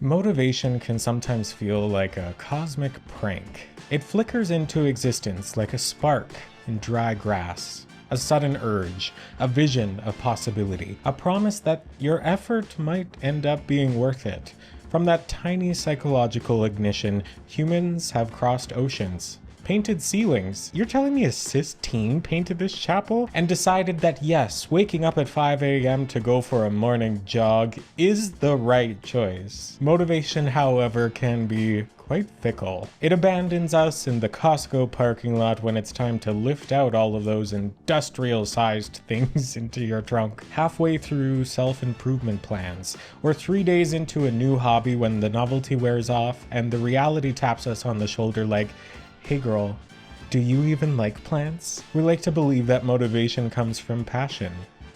Motivation can sometimes feel like a cosmic prank. It flickers into existence like a spark in dry grass, a sudden urge, a vision of possibility, a promise that your effort might end up being worth it. From that tiny psychological ignition, humans have crossed oceans, painted ceilings. You're telling me a cis teen painted this chapel and decided that yes, waking up at 5 a.m. to go for a morning jog is the right choice. Motivation, however, can be quite fickle. It abandons us in the Costco parking lot when it's time to lift out all of those industrial-sized things into your trunk. Halfway through self-improvement plans, or 3 days into a new hobby when the novelty wears off and the reality taps us on the shoulder like, hey girl, do you even like plants? We like to believe that motivation comes from passion,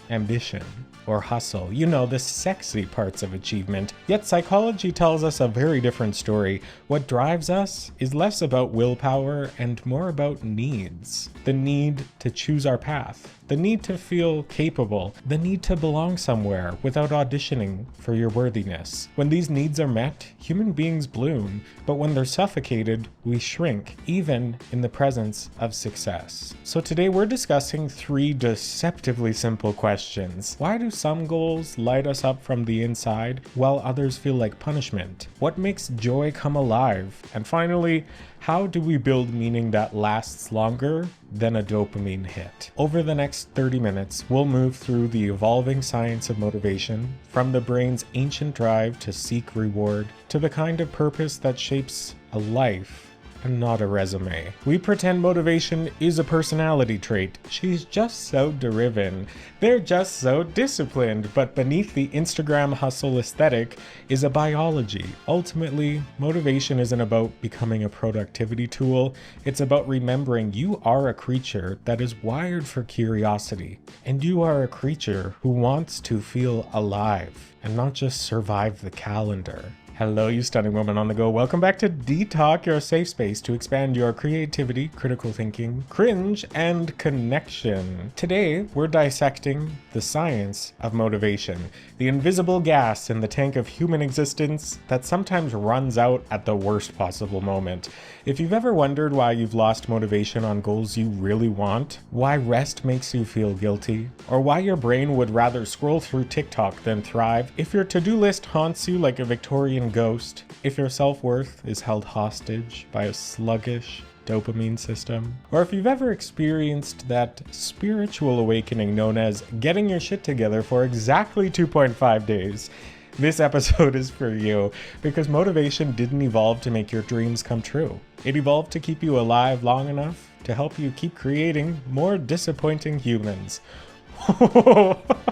ambition, or hustle. You know, the sexy parts of achievement. Yet psychology tells us a very different story. What drives us is less about willpower and more about needs. The need to choose our path, the need to feel capable, the need to belong somewhere without auditioning for your worthiness. When these needs are met, human beings bloom, but when they're suffocated, we shrink, even in the presence of success. So today we're discussing 3 deceptively simple questions. Why do some goals light us up from the inside while others feel like punishment? What makes joy come alive? And finally, how do we build meaning that lasts longer than a dopamine hit? Over the next 30 minutes, we'll move through the evolving science of motivation, from the brain's ancient drive to seek reward, to the kind of purpose that shapes a life and not a resume. We pretend motivation is a personality trait. She's just so driven. They're just so disciplined. But beneath the Instagram hustle aesthetic is a biology. Ultimately, motivation isn't about becoming a productivity tool. It's about remembering you are a creature that is wired for curiosity. And you are a creature who wants to feel alive and not just survive the calendar. Hello, you stunning woman on the go. Welcome back to Dtalk, your safe space to expand your creativity, critical thinking, cringe, and connection. Today, we're dissecting the science of motivation, the invisible gas in the tank of human existence that sometimes runs out at the worst possible moment. If you've ever wondered why you've lost motivation on goals you really want, why rest makes you feel guilty, or why your brain would rather scroll through TikTok than thrive, if your to-do list haunts you like a Victorian ghost, if your self-worth is held hostage by a sluggish dopamine system, or if you've ever experienced that spiritual awakening known as getting your shit together for exactly 2.5 days, this episode is for you, because motivation didn't evolve to make your dreams come true. It evolved to keep you alive long enough to help you keep creating more disappointing humans.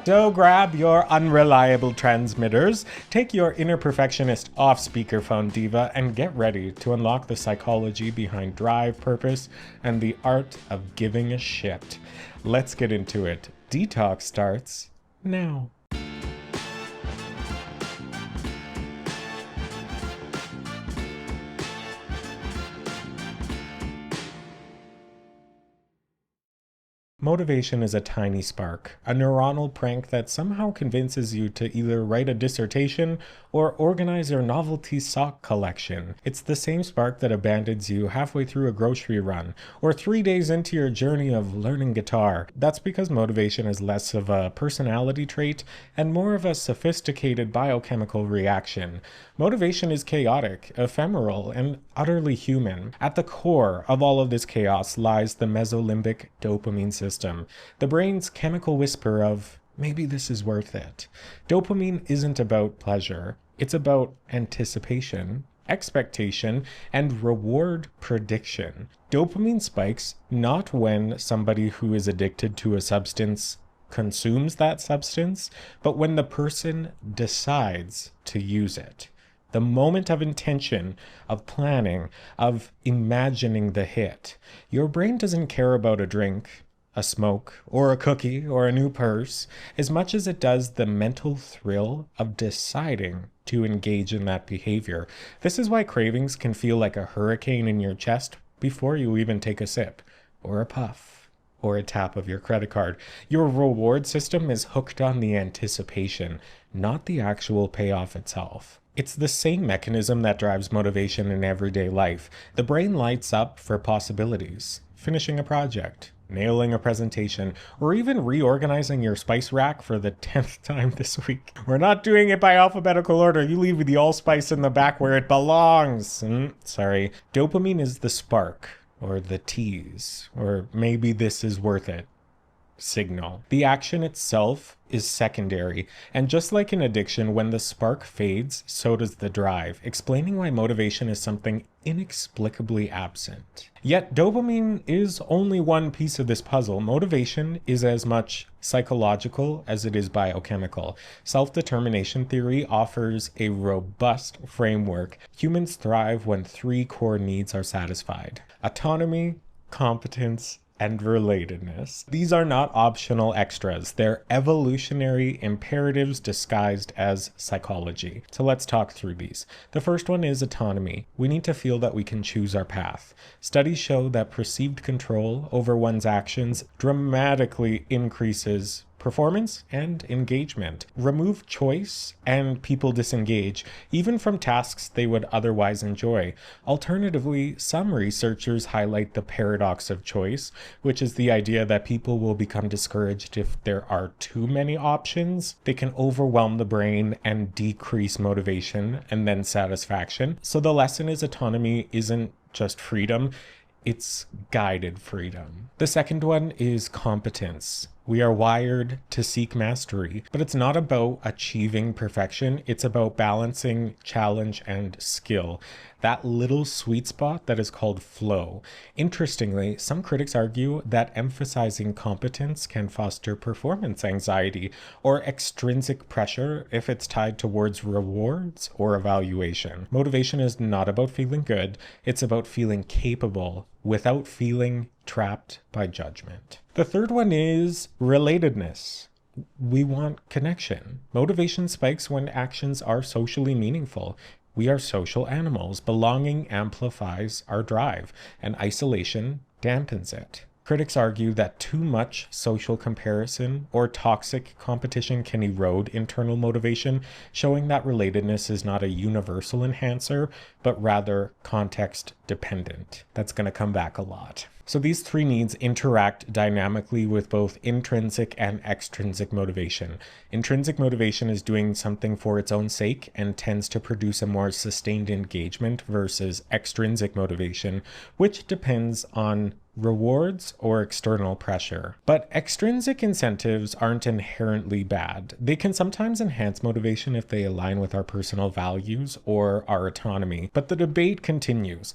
So grab your unreliable transmitters, take your inner perfectionist off speakerphone diva, and get ready to unlock the psychology behind drive, purpose, and the art of giving a shit. Let's get into it. Dtalk starts now. Motivation is a tiny spark, a neuronal prank that somehow convinces you to either write a dissertation or organize your novelty sock collection. It's the same spark that abandons you halfway through a grocery run, or 3 days into your journey of learning guitar. That's because motivation is less of a personality trait and more of a sophisticated biochemical reaction. Motivation is chaotic, ephemeral, and utterly human. At the core of all of this chaos lies the mesolimbic dopamine system, the brain's chemical whisper of, maybe this is worth it. Dopamine isn't about pleasure. It's about anticipation, expectation, and reward prediction. Dopamine spikes not when somebody who is addicted to a substance consumes that substance, but when the person decides to use it. The moment of intention, of planning, of imagining the hit. Your brain doesn't care about a drink, a smoke, or a cookie, or a new purse, as much as it does the mental thrill of deciding to engage in that behavior. This is why cravings can feel like a hurricane in your chest before you even take a sip, or a puff, or a tap of your credit card. Your reward system is hooked on the anticipation, not the actual payoff itself. It's the same mechanism that drives motivation in everyday life. The brain lights up for possibilities. Finishing a project, nailing a presentation, or even reorganizing your spice rack for the 10th time this week. We're not doing it by alphabetical order. You leave the allspice in the back where it belongs. Sorry. Dopamine is the spark, or the tease, or maybe this is worth it signal. The action itself is secondary, and just like in addiction, when the spark fades, so does the drive, explaining why motivation is something inexplicably absent. Yet dopamine is only one piece of this puzzle. Motivation is as much psychological as it is biochemical. Self-determination theory offers a robust framework. Humans thrive when three core needs are satisfied: autonomy, competence, and relatedness. These are not optional extras. They're evolutionary imperatives disguised as psychology. So let's talk through these. The first one is autonomy. We need to feel that we can choose our path. Studies show that perceived control over one's actions dramatically increases performance and engagement. Remove choice and people disengage, even from tasks they would otherwise enjoy. Alternatively, some researchers highlight the paradox of choice, which is the idea that people will become discouraged if there are too many options. They can overwhelm the brain and decrease motivation and then satisfaction. So the lesson is autonomy isn't just freedom, it's guided freedom. The second one is competence. We are wired to seek mastery, but it's not about achieving perfection. It's about balancing challenge and skill. That little sweet spot that is called flow. Interestingly, some critics argue that emphasizing competence can foster performance anxiety or extrinsic pressure if it's tied towards rewards or evaluation. Motivation is not about feeling good. It's about feeling capable without feeling trapped by judgment. The third one is relatedness. We want connection. Motivation spikes when actions are socially meaningful. We are social animals. Belonging amplifies our drive, and isolation dampens it. Critics argue that too much social comparison or toxic competition can erode internal motivation, showing that relatedness is not a universal enhancer, but rather context dependent. That's going to come back a lot. So these three needs interact dynamically with both intrinsic and extrinsic motivation. Intrinsic motivation is doing something for its own sake and tends to produce a more sustained engagement versus extrinsic motivation, which depends on rewards or external pressure. But extrinsic incentives aren't inherently bad. They can sometimes enhance motivation if they align with our personal values or our autonomy. But the debate continues.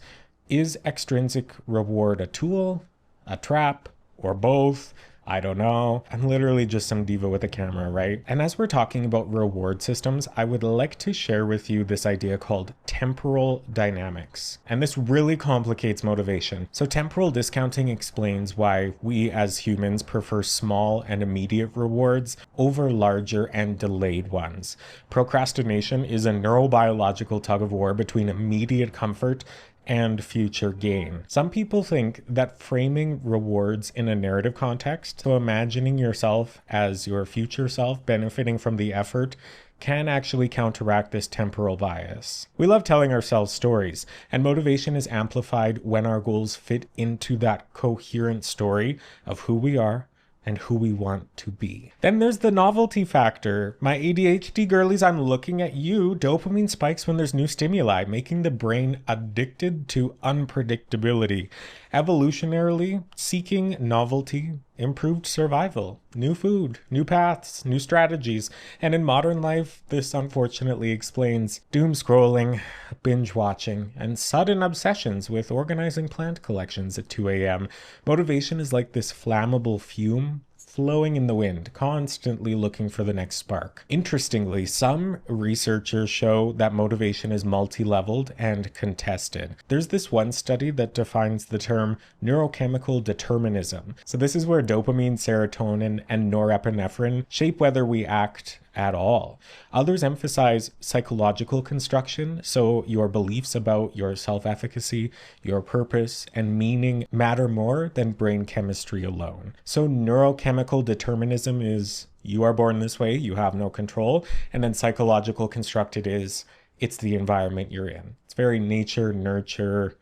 Is extrinsic reward a tool, a trap, or both? I don't know. I'm literally just some diva with a camera, right? And as we're talking about reward systems, I would like to share with you this idea called temporal dynamics. And this really complicates motivation. So temporal discounting explains why we as humans prefer small and immediate rewards over larger and delayed ones. Procrastination is a neurobiological tug of war between immediate comfort and future gain. Some people think that framing rewards in a narrative context, so imagining yourself as your future self benefiting from the effort, can actually counteract this temporal bias. We love telling ourselves stories, and motivation is amplified when our goals fit into that coherent story of who we are and who we want to be. Then there's the novelty factor. My ADHD girlies, I'm looking at you. Dopamine spikes when there's new stimuli, making the brain addicted to unpredictability. Evolutionarily, seeking novelty improved survival, new food, new paths, new strategies. And in modern life, this unfortunately explains doom scrolling, binge watching, and sudden obsessions with organizing plant collections at 2 a.m. Motivation is like this flammable fume flowing in the wind, constantly looking for the next spark. Interestingly, some researchers show that motivation is multi-leveled and contested. There's this one study that defines the term neurochemical determinism. So this is where dopamine, serotonin, and norepinephrine shape whether we act at all. Others emphasize psychological construction, so your beliefs about your self-efficacy, your purpose, and meaning matter more than brain chemistry alone. So neurochemical determinism is you are born this way, you have no control, and then psychological constructed is it's the environment you're in. It's very nature, nurture,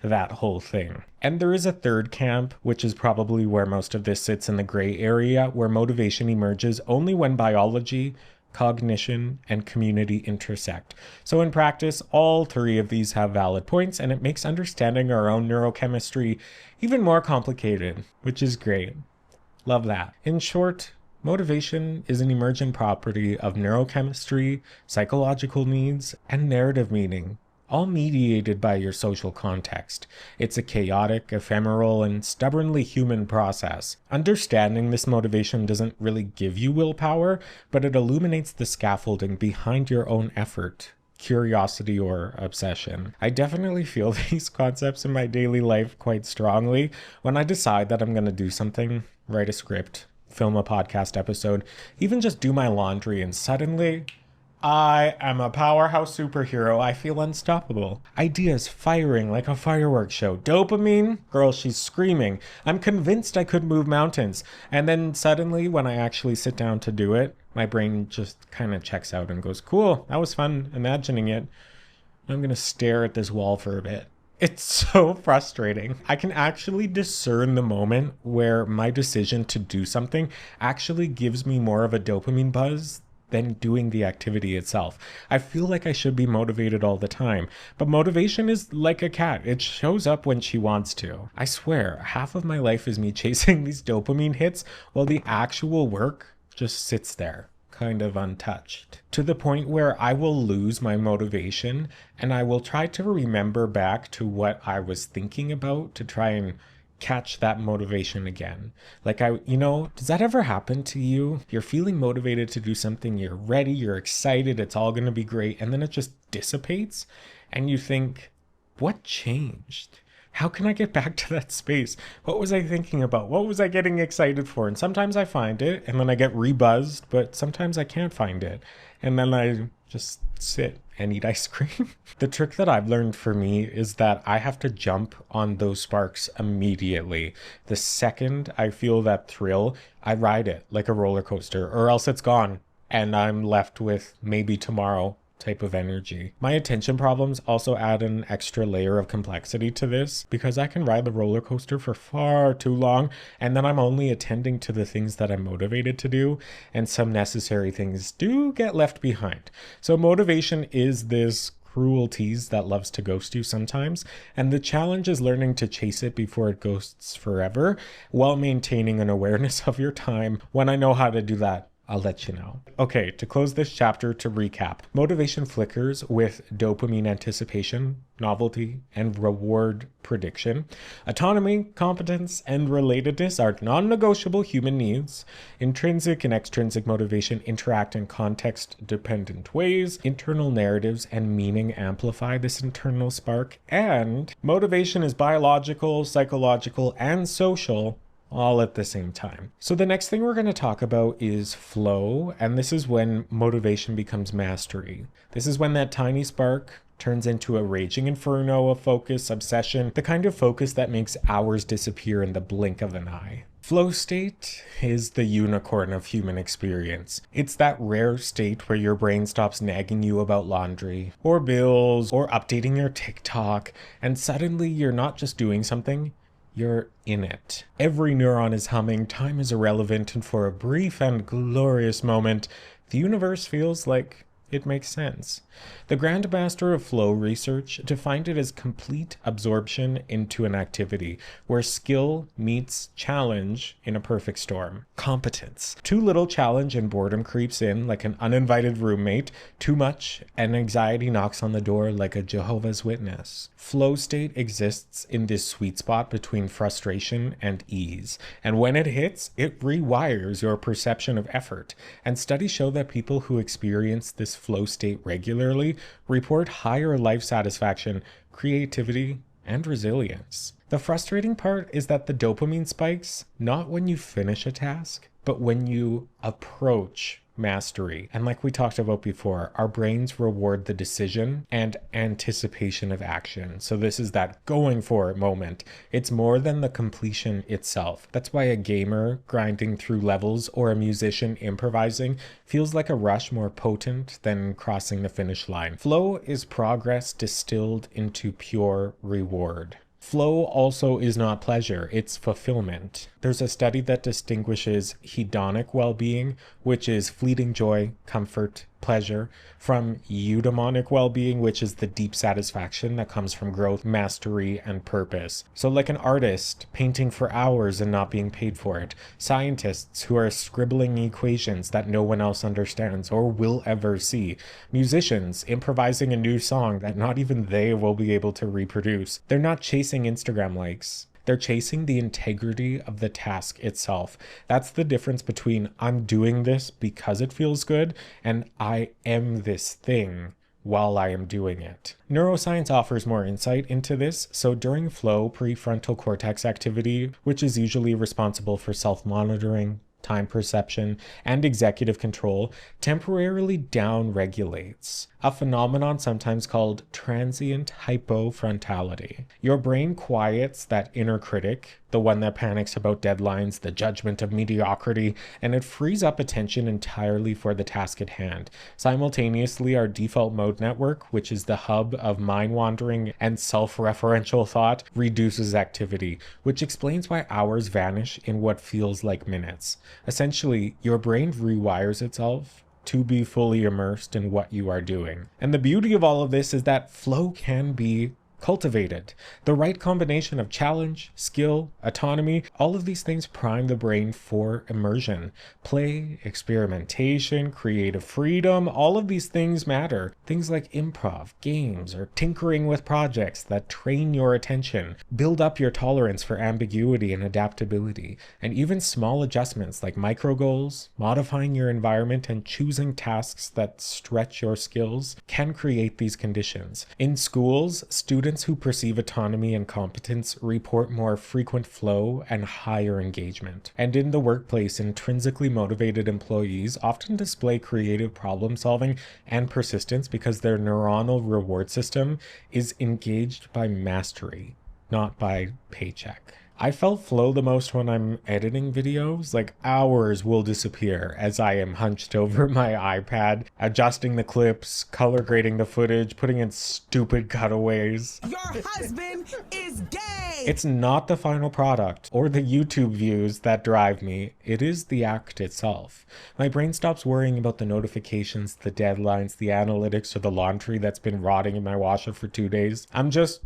that whole thing. And there is a third camp, which is probably where most of this sits in the gray area, where motivation emerges only when biology, cognition, and community intersect. So in practice, all three of these have valid points, and it makes understanding our own neurochemistry even more complicated, which is great. Love that. In short, motivation is an emergent property of neurochemistry, psychological needs, and narrative meaning, all mediated by your social context. It's a chaotic, ephemeral, and stubbornly human process. Understanding this motivation doesn't really give you willpower, but it illuminates the scaffolding behind your own effort, curiosity, or obsession. I definitely feel these concepts in my daily life quite strongly when I decide that I'm going to do something, write a script, film a podcast episode, even just do my laundry, and suddenly I am a powerhouse superhero. I feel unstoppable. Ideas firing like a fireworks show. Dopamine? Girl, she's screaming. I'm convinced I could move mountains. And then suddenly, when I actually sit down to do it, my brain just kind of checks out and goes, cool, that was fun imagining it. I'm going to stare at this wall for a bit. It's so frustrating. I can actually discern the moment where my decision to do something actually gives me more of a dopamine buzz than doing the activity itself. I feel like I should be motivated all the time, but motivation is like a cat. It shows up when she wants to. I swear, half of my life is me chasing these dopamine hits while the actual work just sits there, kind of untouched, to the point where I will lose my motivation and I will try to remember back to what I was thinking about to try and catch that motivation again. Like does that ever happen to you? You're feeling motivated to do something, you're ready, you're excited, it's all going to be great, and then it just dissipates and you think, what changed? How can I get back to that space? What was I thinking about? What was I getting excited for? And sometimes I find it and then I get rebuzzed, but sometimes I can't find it. And then I just sit and eat ice cream. The trick that I've learned for me is that I have to jump on those sparks immediately. The second I feel that thrill, I ride it like a roller coaster, or else it's gone and I'm left with maybe tomorrow type of energy. My attention problems also add an extra layer of complexity to this because I can ride the roller coaster for far too long and then I'm only attending to the things that I'm motivated to do, and some necessary things do get left behind. So motivation is this cruel tease that loves to ghost you sometimes, and the challenge is learning to chase it before it ghosts forever while maintaining an awareness of your time. When I know how to do that, I'll let you know. Okay, to close this chapter, to recap, motivation flickers with dopamine anticipation, novelty, and reward prediction. Autonomy, competence, and relatedness are non-negotiable human needs. Intrinsic and extrinsic motivation interact in context-dependent ways. Internal narratives and meaning amplify this internal spark. And motivation is biological, psychological, and social, all at the same time. So the next thing we're going to talk about is flow, and this is when motivation becomes mastery. This is when that tiny spark turns into a raging inferno of focus, obsession, the kind of focus that makes hours disappear in the blink of an eye. Flow state is the unicorn of human experience. It's that rare state where your brain stops nagging you about laundry, or bills, or updating your TikTok, and suddenly you're not just doing something, you're in it. Every neuron is humming, time is irrelevant, and for a brief and glorious moment, the universe feels like it makes sense. The Grandmaster of Flow research defined it as complete absorption into an activity, where skill meets challenge in a perfect storm. Competence. Too little challenge and boredom creeps in like an uninvited roommate. Too much and anxiety knocks on the door like a Jehovah's Witness. Flow state exists in this sweet spot between frustration and ease. And when it hits, it rewires your perception of effort. And studies show that people who experience this flow state regularly report higher life satisfaction, creativity, and resilience. The frustrating part is that the dopamine spikes not when you finish a task, but when you approach mastery. And like we talked about before, our brains reward the decision and anticipation of action. So this is that going for it moment. It's more than the completion itself. That's why a gamer grinding through levels or a musician improvising feels like a rush more potent than crossing the finish line. Flow is progress distilled into pure reward. Flow also is not pleasure, it's fulfillment. There's a study that distinguishes hedonic well-being, which is fleeting joy, comfort, pleasure, from eudaimonic well-being, which is the deep satisfaction that comes from growth, mastery, and purpose. So like an artist painting for hours and not being paid for it, scientists who are scribbling equations that no one else understands or will ever see, musicians improvising a new song that not even they will be able to reproduce. They're not chasing Instagram likes. They're chasing the integrity of the task itself. That's the difference between I'm doing this because it feels good and I am this thing while I am doing it. Neuroscience offers more insight into this. So during flow, prefrontal cortex activity, which is usually responsible for self-monitoring, time perception, and executive control, temporarily downregulates, a phenomenon sometimes called transient hypofrontality. Your brain quiets that inner critic, the one that panics about deadlines, the judgment of mediocrity, and it frees up attention entirely for the task at hand. Simultaneously, our default mode network, which is the hub of mind-wandering and self-referential thought, reduces activity, which explains why hours vanish in what feels like minutes. Essentially, your brain rewires itself to be fully immersed in what you are doing. And the beauty of all of this is that flow can be cultivated. The right combination of challenge, skill, autonomy, all of these things prime the brain for immersion. Play, experimentation, creative freedom, all of these things matter. Things like improv, games, or tinkering with projects that train your attention, build up your tolerance for ambiguity and adaptability, and even small adjustments like micro goals, modifying your environment, and choosing tasks that stretch your skills can create these conditions. In schools, students who perceive autonomy and competence report more frequent flow and higher engagement. And in the workplace, intrinsically motivated employees often display creative problem solving and persistence because their neuronal reward system is engaged by mastery, not by paycheck. I felt flow the most when I'm editing videos. Like hours will disappear as I am hunched over my iPad, adjusting the clips, color grading the footage, putting in stupid cutaways. Your husband is gay! It's not the final product or the YouTube views that drive me. It is the act itself. My brain stops worrying about the notifications, the deadlines, the analytics, or the laundry that's been rotting in my washer for 2 days. I'm just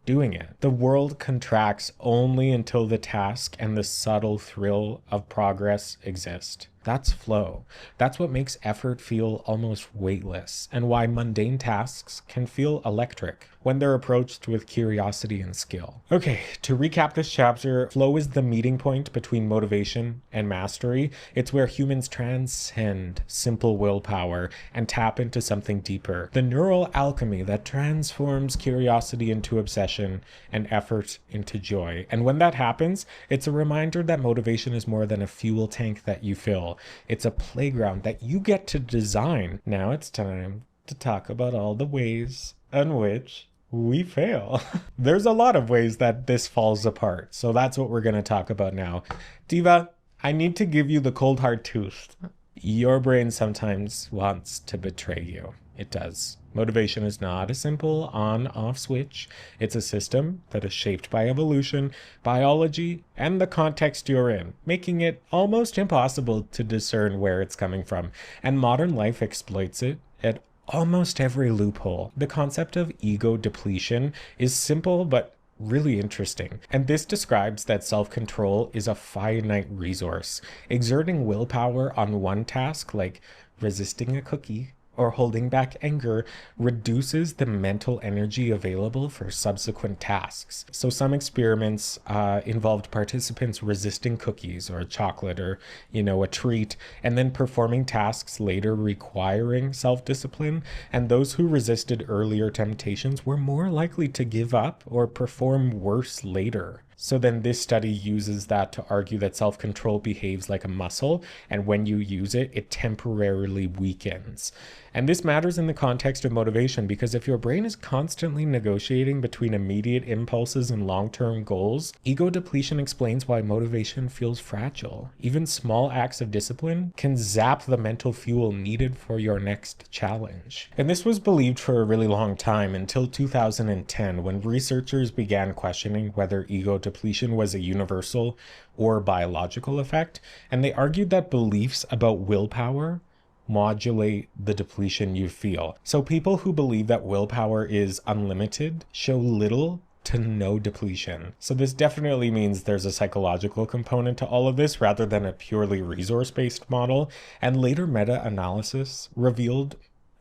doing it. The world contracts only until the task and the subtle thrill of progress exist. That's flow. That's what makes effort feel almost weightless, and why mundane tasks can feel electric when they're approached with curiosity and skill. Okay, to recap this chapter, flow is the meeting point between motivation and mastery. It's where humans transcend simple willpower and tap into something deeper. The neural alchemy that transforms curiosity into obsession and effort into joy. And when that happens, it's a reminder that motivation is more than a fuel tank that you fill. It's a playground that you get to design. Now it's time to talk about all the ways in which we fail. There's a lot of ways that this falls apart. So that's what we're going to talk about now. Diva, I need to give you the cold hard truth. Your brain sometimes wants to betray you. It does. Motivation is not a simple on-off switch. It's a system that is shaped by evolution, biology, and the context you're in, making it almost impossible to discern where it's coming from. And modern life exploits it at almost every loophole. The concept of ego depletion is simple but really interesting. And this describes that self-control is a finite resource. Exerting willpower on one task, like resisting a cookie, or holding back anger, reduces the mental energy available for subsequent tasks. So some experiments involved participants resisting cookies or chocolate or, a treat, and then performing tasks later requiring self-discipline. And those who resisted earlier temptations were more likely to give up or perform worse later. So then this study uses that to argue that self-control behaves like a muscle, and when you use it, it temporarily weakens. And this matters in the context of motivation, because if your brain is constantly negotiating between immediate impulses and long-term goals, ego depletion explains why motivation feels fragile. Even small acts of discipline can zap the mental fuel needed for your next challenge. And this was believed for a really long time, until 2010, when researchers began questioning whether ego depletion was a universal or biological effect, and they argued that beliefs about willpower modulate the depletion you feel. So people who believe that willpower is unlimited show little to no depletion. So this definitely means there's a psychological component to all of this rather than a purely resource-based model. And later meta-analysis revealed,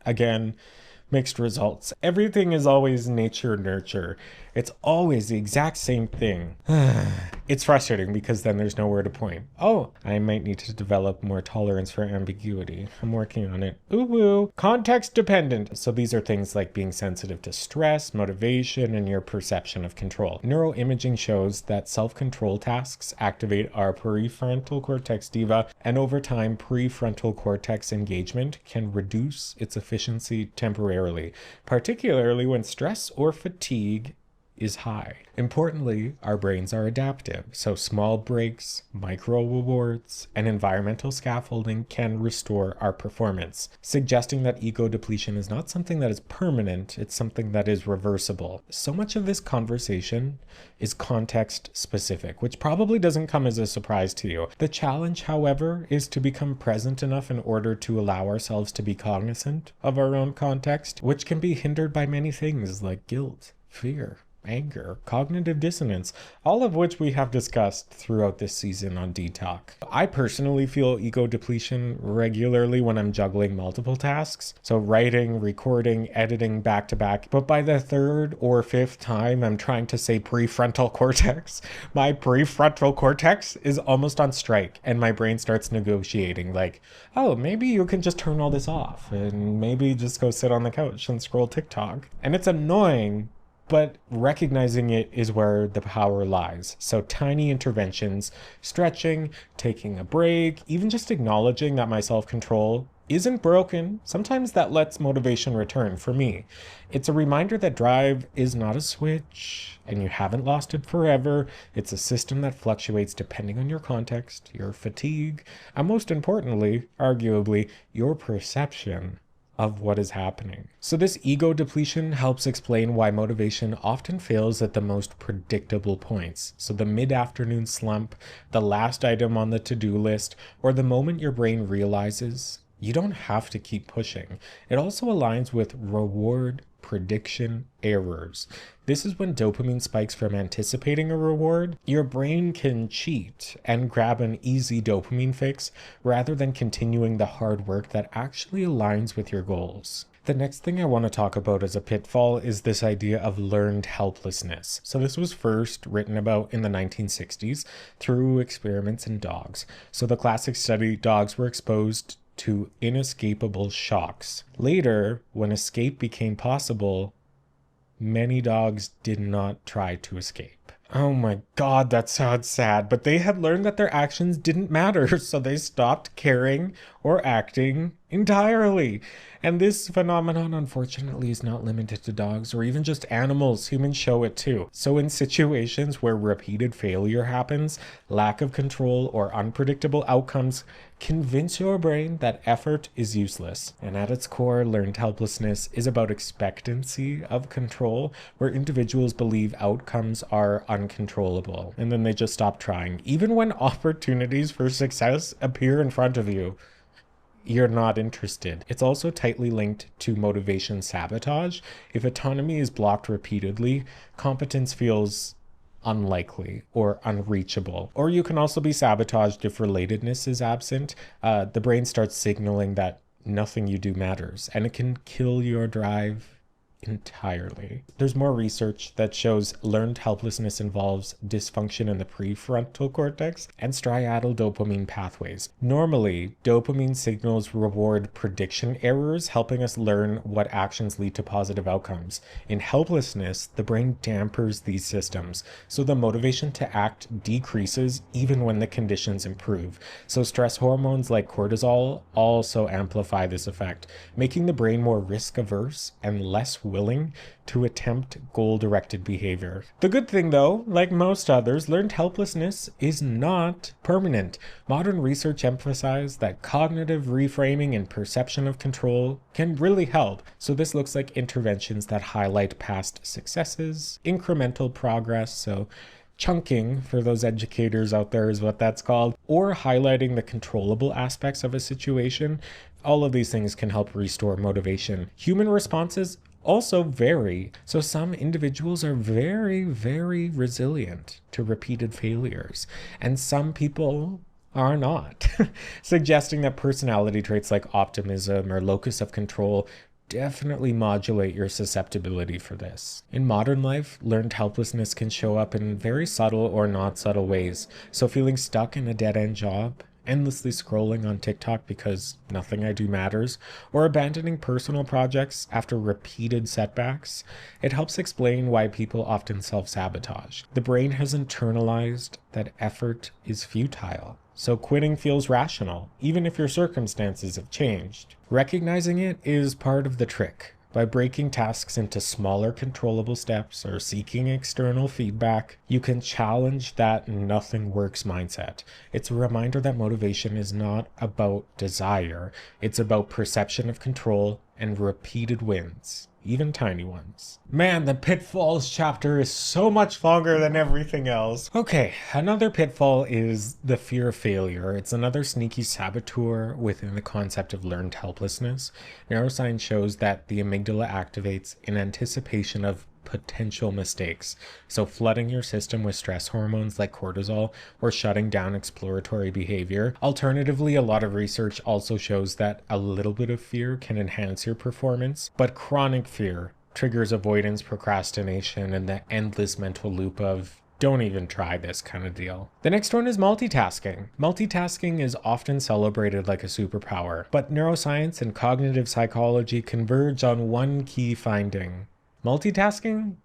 again, mixed results. Everything is always nature nurture. It's always the exact same thing. It's frustrating because then there's nowhere to point. Oh, I might need to develop more tolerance for ambiguity. I'm working on it. Ooh woo. Context dependent. So these are things like being sensitive to stress, motivation, and your perception of control. Neuroimaging shows that self-control tasks activate our prefrontal cortex diva, and over time, prefrontal cortex engagement can reduce its efficiency temporarily, particularly when stress or fatigue is high. Importantly, our brains are adaptive, so small breaks, micro rewards, and environmental scaffolding can restore our performance, suggesting that ego depletion is not something that is permanent, it's something that is reversible. So much of this conversation is context specific, which probably doesn't come as a surprise to you. The challenge, however, is to become present enough in order to allow ourselves to be cognizant of our own context, which can be hindered by many things like guilt, fear, anger, cognitive dissonance, all of which we have discussed throughout this season on Dtalk. I personally feel ego depletion regularly when I'm juggling multiple tasks, so writing, recording, editing back to back, but by the third or fifth time I'm trying to say prefrontal cortex, my prefrontal cortex is almost on strike, and my brain starts negotiating like, oh, maybe you can just turn all this off, and maybe just go sit on the couch and scroll TikTok. And it's annoying, but recognizing it is where the power lies. So tiny interventions, stretching, taking a break, even just acknowledging that my self-control isn't broken, sometimes that lets motivation return for me. It's a reminder that drive is not a switch and you haven't lost it forever. It's a system that fluctuates depending on your context, your fatigue, and most importantly, arguably, your perception of what is happening. So this ego depletion helps explain why motivation often fails at the most predictable points. So the mid-afternoon slump, the last item on the to-do list, or the moment your brain realizes you don't have to keep pushing. It also aligns with reward prediction errors. This is when dopamine spikes from anticipating a reward. Your brain can cheat and grab an easy dopamine fix rather than continuing the hard work that actually aligns with your goals. The next thing I want to talk about as a pitfall is this idea of learned helplessness. So this was first written about in the 1960s through experiments in dogs. So the classic study, dogs were exposed to inescapable shocks. Later, when escape became possible, many dogs did not try to escape. Oh my God, that sounds sad, but they had learned that their actions didn't matter, so they stopped caring or acting entirely. And this phenomenon, unfortunately, is not limited to dogs or even just animals. Humans show it too. So in situations where repeated failure happens, lack of control or unpredictable outcomes convince your brain that effort is useless. And at its core, learned helplessness is about expectancy of control, where individuals believe outcomes are uncontrollable, and then they just stop trying. Even when opportunities for success appear in front of you, you're not interested. It's also tightly linked to motivation sabotage. If autonomy is blocked repeatedly, competence feels unlikely or unreachable. Or you can also be sabotaged if relatedness is absent. The brain starts signaling that nothing you do matters, and it can kill your drive entirely. There's more research that shows learned helplessness involves dysfunction in the prefrontal cortex and striatal dopamine pathways. Normally, dopamine signals reward prediction errors, helping us learn what actions lead to positive outcomes. In helplessness, the brain dampers these systems, so the motivation to act decreases even when the conditions improve. So stress hormones like cortisol also amplify this effect, making the brain more risk-averse and less willing to attempt goal-directed behavior. The good thing though, like most others, learned helplessness is not permanent. Modern research emphasizes that cognitive reframing and perception of control can really help. So this looks like interventions that highlight past successes, incremental progress, so chunking for those educators out there is what that's called, or highlighting the controllable aspects of a situation. All of these things can help restore motivation. Human responses also vary. So some individuals are very, very resilient to repeated failures, and some people are not, suggesting that personality traits like optimism or locus of control definitely modulate your susceptibility for this. In modern life, learned helplessness can show up in very subtle or not subtle ways. So feeling stuck in a dead-end job, endlessly scrolling on TikTok because nothing I do matters, or abandoning personal projects after repeated setbacks, it helps explain why people often self-sabotage. The brain has internalized that effort is futile. So quitting feels rational, even if your circumstances have changed. Recognizing it is part of the trick. By breaking tasks into smaller controllable steps or seeking external feedback, you can challenge that nothing works mindset. It's a reminder that motivation is not about desire. It's about perception of control and repeated wins, even tiny ones. Man, the pitfalls chapter is so much longer than everything else. Okay, another pitfall is the fear of failure. It's another sneaky saboteur within the concept of learned helplessness. Neuroscience shows that the amygdala activates in anticipation of potential mistakes. So flooding your system with stress hormones like cortisol or shutting down exploratory behavior. Alternatively, a lot of research also shows that a little bit of fear can enhance your performance, but chronic fear triggers avoidance, procrastination, and the endless mental loop of don't even try this kind of deal. The next one is multitasking. Multitasking is often celebrated like a superpower, but neuroscience and cognitive psychology converge on one key finding. Multitasking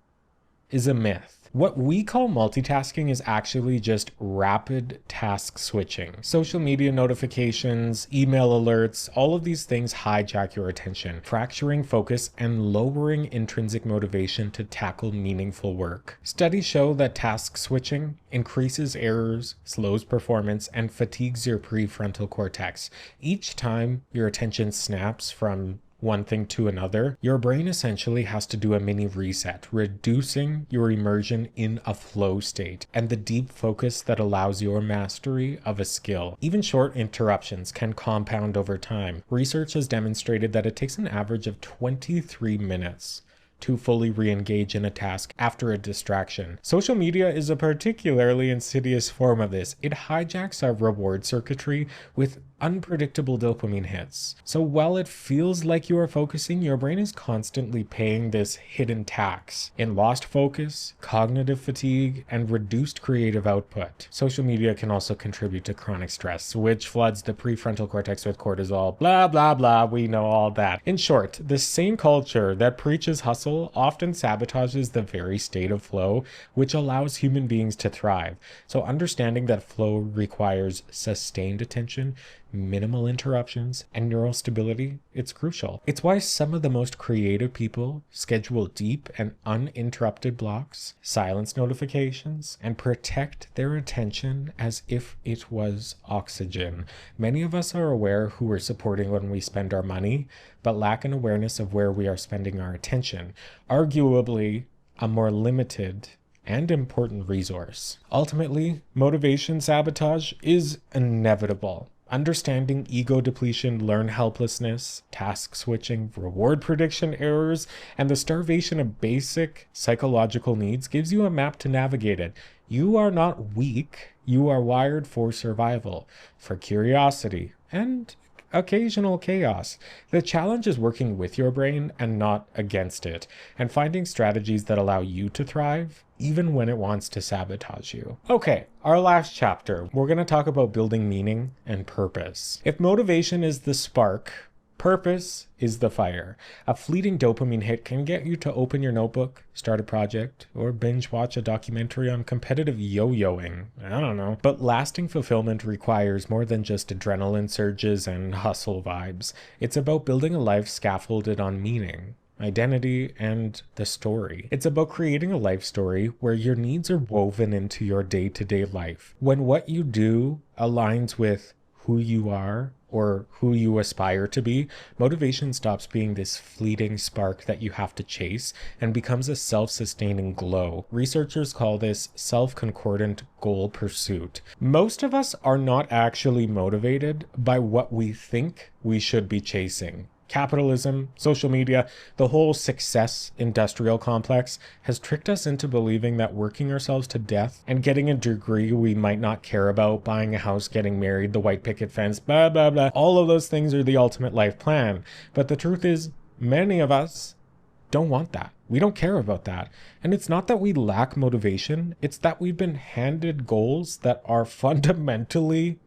is a myth. What we call multitasking is actually just rapid task switching. Social media notifications, email alerts, all of these things hijack your attention, fracturing focus and lowering intrinsic motivation to tackle meaningful work. Studies show that task switching increases errors, slows performance, and fatigues your prefrontal cortex. Each time your attention snaps from one thing to another, your brain essentially has to do a mini reset, reducing your immersion in a flow state and the deep focus that allows your mastery of a skill. Even short interruptions can compound over time. Research has demonstrated that it takes an average of 23 minutes to fully re-engage in a task after a distraction. Social media is a particularly insidious form of this. It hijacks our reward circuitry with unpredictable dopamine hits. So while it feels like you are focusing, your brain is constantly paying this hidden tax in lost focus, cognitive fatigue, and reduced creative output. Social media can also contribute to chronic stress, which floods the prefrontal cortex with cortisol, blah, blah, blah. We know all that. In short, the same culture that preaches hustle often sabotages the very state of flow, which allows human beings to thrive. So understanding that flow requires sustained attention, minimal interruptions, and neural stability, it's crucial. It's why some of the most creative people schedule deep and uninterrupted blocks, silence notifications, and protect their attention as if it was oxygen. Many of us are aware who we're supporting when we spend our money, but lack an awareness of where we are spending our attention. Arguably, a more limited and important resource. Ultimately, motivation sabotage is inevitable. Understanding ego depletion, learned helplessness, task switching, reward prediction errors, and the starvation of basic psychological needs gives you a map to navigate it. You are not weak. You are wired for survival, for curiosity, and occasional chaos. The challenge is working with your brain and not against it, and finding strategies that allow you to thrive even when it wants to sabotage you. Okay, our last chapter, we're going to talk about building meaning and purpose. If motivation is the spark, purpose is the fire. A fleeting dopamine hit can get you to open your notebook, start a project, or binge watch a documentary on competitive yo-yoing. I don't know. But lasting fulfillment requires more than just adrenaline surges and hustle vibes. It's about building a life scaffolded on meaning, identity, and the story. It's about creating a life story where your needs are woven into your day-to-day life. When what you do aligns with who you are or who you aspire to be, motivation stops being this fleeting spark that you have to chase and becomes a self-sustaining glow. Researchers call this self-concordant goal pursuit. Most of us are not actually motivated by what we think we should be chasing. Capitalism, social media, the whole success industrial complex has tricked us into believing that working ourselves to death and getting a degree we might not care about, buying a house, getting married, the white picket fence, blah, blah, blah, all of those things are the ultimate life plan. But the truth is, many of us don't want that. We don't care about that. And it's not that we lack motivation, it's that we've been handed goals that are fundamentally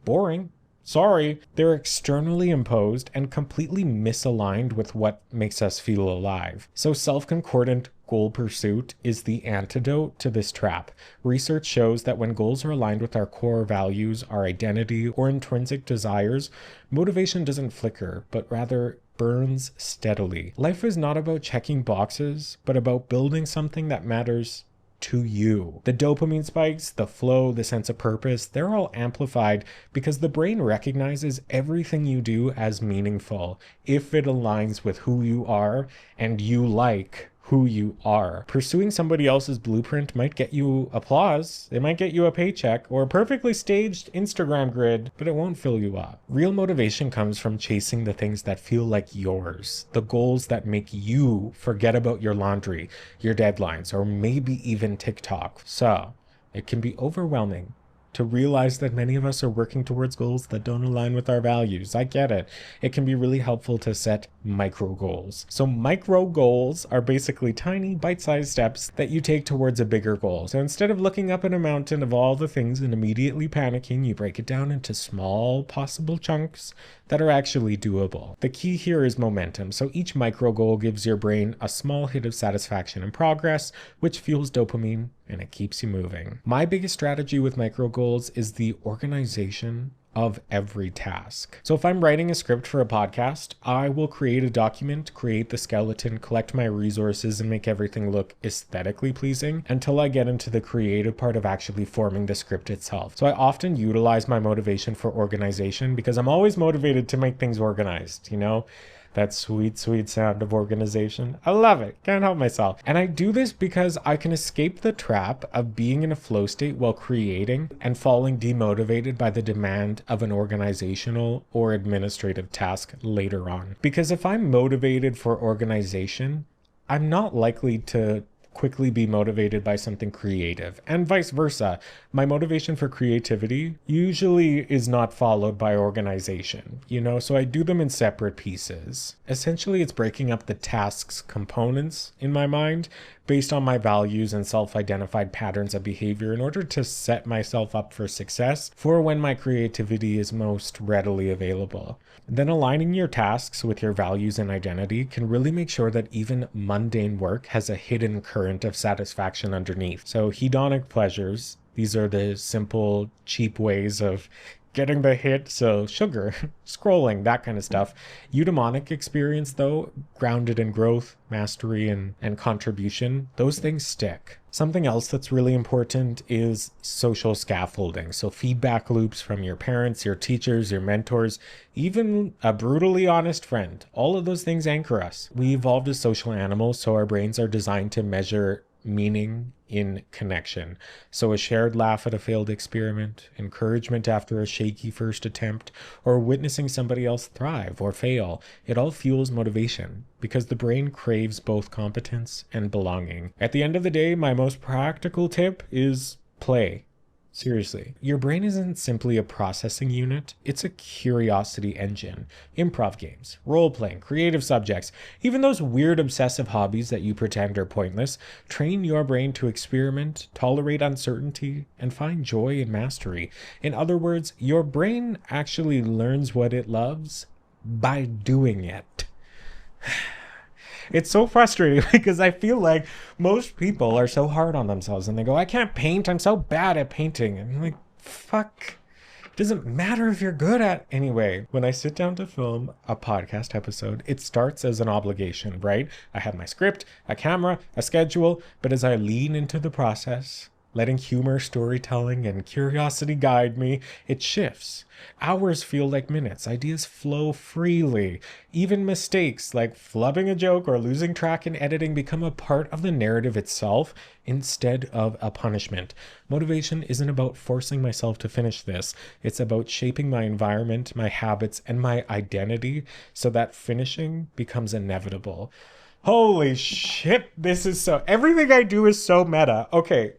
boring. Sorry, they're externally imposed and completely misaligned with what makes us feel alive. So self-concordant goal pursuit is the antidote to this trap. Research shows that when goals are aligned with our core values, our identity, or intrinsic desires, motivation doesn't flicker, but rather burns steadily. Life is not about checking boxes, but about building something that matters to you. The dopamine spikes, the flow, the sense of purpose, they're all amplified because the brain recognizes everything you do as meaningful if it aligns with who you are and you like who you are. Pursuing somebody else's blueprint might get you applause, it might get you a paycheck or a perfectly staged Instagram grid, but it won't fill you up. Real motivation comes from chasing the things that feel like yours, the goals that make you forget about your laundry, your deadlines, or maybe even TikTok. So, it can be overwhelming to realize that many of us are working towards goals that don't align with our values. I get it. It can be really helpful to set micro goals. So micro goals are basically tiny bite-sized steps that you take towards a bigger goal. So instead of looking up at a mountain of all the things and immediately panicking, you break it down into small possible chunks that are actually doable. The key here is momentum. So each micro goal gives your brain a small hit of satisfaction and progress, which fuels dopamine and it keeps you moving. My biggest strategy with micro goals is the organization of every task. So if I'm writing a script for a podcast, I will create a document, create the skeleton, collect my resources, and make everything look aesthetically pleasing until I get into the creative part of actually forming the script itself. So I often utilize my motivation for organization because I'm always motivated to make things organized, you know? That sweet, sweet sound of organization. I love it. Can't help myself. And I do this because I can escape the trap of being in a flow state while creating and falling demotivated by the demand of an organizational or administrative task later on. Because if I'm motivated for organization, I'm not likely to quickly be motivated by something creative, and vice versa. My motivation for creativity usually is not followed by organization, you know, so I do them in separate pieces. Essentially, it's breaking up the task's components in my mind based on my values and self-identified patterns of behavior in order to set myself up for success for when my creativity is most readily available. Then aligning your tasks with your values and identity can really make sure that even mundane work has a hidden current of satisfaction underneath. So hedonic pleasures, these are the simple, cheap ways of getting the hit, so sugar, scrolling, that kind of stuff. Eudaimonic experience, though, grounded in growth, mastery, and contribution, those things stick. Something else that's really important is social scaffolding. So feedback loops from your parents, your teachers, your mentors, even a brutally honest friend. All of those things anchor us. We evolved as social animals, so our brains are designed to measure meaning in connection. So a shared laugh at a failed experiment, encouragement after a shaky first attempt, or witnessing somebody else thrive or fail, it all fuels motivation because the brain craves both competence and belonging. At the end of the day, my most practical tip is play. Seriously, your brain isn't simply a processing unit, it's a curiosity engine. Improv games, role-playing, creative subjects, even those weird obsessive hobbies that you pretend are pointless, train your brain to experiment, tolerate uncertainty, and find joy in mastery. In other words, your brain actually learns what it loves by doing it. It's so frustrating because I feel like most people are so hard on themselves and they go, I can't paint. I'm so bad at painting. And I'm like, fuck. It doesn't matter if you're good at anyway. When I sit down to film a podcast episode, it starts as an obligation, right? I have my script, a camera, a schedule, but as I lean into the process, letting humor, storytelling, and curiosity guide me, it shifts. Hours feel like minutes. Ideas flow freely. Even mistakes like flubbing a joke or losing track in editing become a part of the narrative itself instead of a punishment. Motivation isn't about forcing myself to finish this. It's about shaping my environment, my habits, and my identity so that finishing becomes inevitable. Holy shit, this is so... Everything I do is so meta. Okay,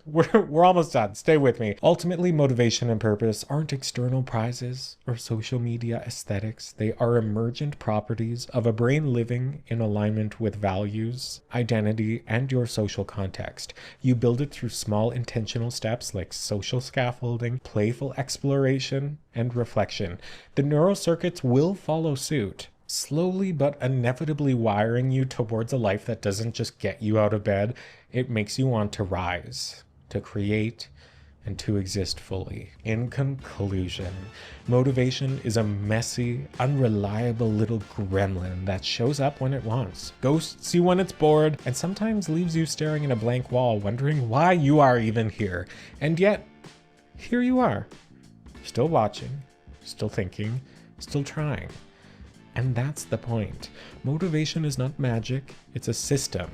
we're almost done. Stay with me. Ultimately, motivation and purpose aren't external prizes or social media aesthetics. They are emergent properties of a brain living in alignment with values, identity, and your social context. You build it through small intentional steps like social scaffolding, playful exploration, and reflection. The neural circuits will follow suit, slowly but inevitably wiring you towards a life that doesn't just get you out of bed. It makes you want to rise, to create, and to exist fully. In conclusion, motivation is a messy, unreliable little gremlin that shows up when it wants, ghosts you when it's bored, and sometimes leaves you staring at a blank wall, wondering why you are even here. And yet, here you are, still watching, still thinking, still trying. And that's the point. Motivation is not magic, it's a system.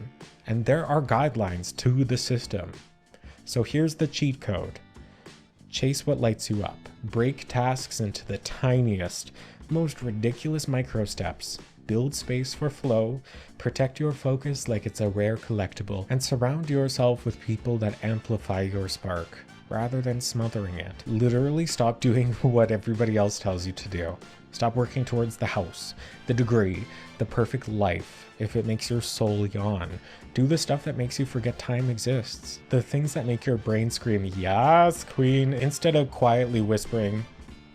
And there are guidelines to the system. So here's the cheat code. Chase what lights you up. Break tasks into the tiniest, most ridiculous micro steps. Build space for flow. Protect your focus like it's a rare collectible. And surround yourself with people that amplify your spark, rather than smothering it. Literally stop doing what everybody else tells you to do. Stop working towards the house, the degree, the perfect life, if it makes your soul yawn. Do the stuff that makes you forget time exists. The things that make your brain scream, yes, queen, instead of quietly whispering,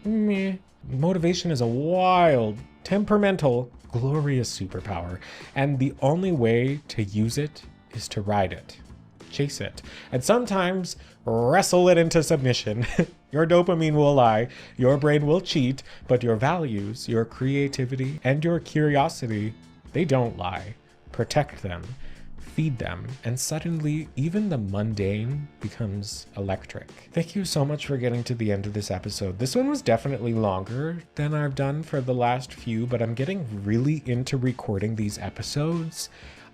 meh. Motivation is a wild, temperamental, glorious superpower, and the only way to use it is to ride it. Chase it, and sometimes wrestle it into submission. Your dopamine will lie, your brain will cheat, but your values, your creativity, and your curiosity, they don't lie. Protect them, feed them, and suddenly even the mundane becomes electric. Thank you so much for getting to the end of this episode. This one was definitely longer than I've done for the last few, but I'm getting really into recording these episodes.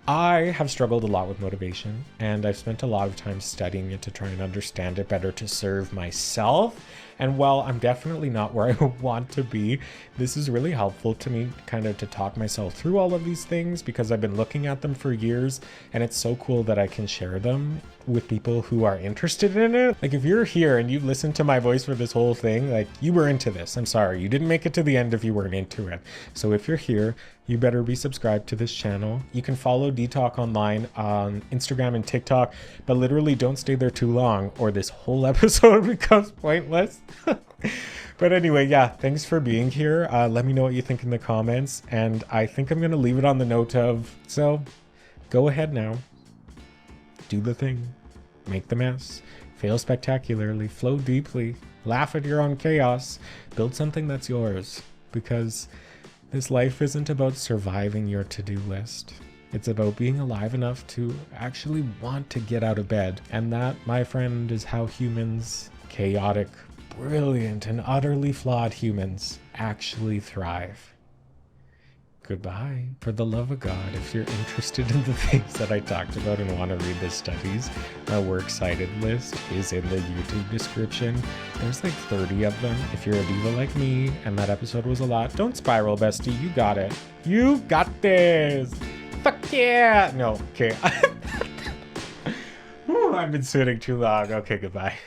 I have struggled a lot with motivation, and I've spent a lot of time studying it to try and understand it better to serve myself. And while I'm definitely not where I want to be, this is really helpful to me kind of to talk myself through all of these things because I've been looking at them for years, and it's so cool that I can share them with people who are interested in it. Like if you're here and you've listened to my voice for this whole thing, like you were into this. I'm sorry, you didn't make it to the end if you weren't into it. So if you're here, you better be subscribed to this channel. You can follow Dtalk online on Instagram and TikTok, but literally don't stay there too long or this whole episode becomes pointless. But anyway, yeah, thanks for being here. Let me know what you think in the comments. And I think I'm going to leave it on the note of, so go ahead now. Do the thing. Make the mess. Fail spectacularly. Flow deeply. Laugh at your own chaos. Build something that's yours. Because this life isn't about surviving your to-do list. It's about being alive enough to actually want to get out of bed. And that, my friend, is how humans, chaotic, brilliant, and utterly flawed humans, actually thrive. Goodbye. For the love of God, if you're interested in the things that I talked about and want to read the studies, my works cited list is in the YouTube description. There's like 30 of them. If you're a diva like me and that episode was a lot, don't spiral, bestie. You got it. You got this. Fuck yeah. No, okay. I've been sitting too long. Okay, goodbye.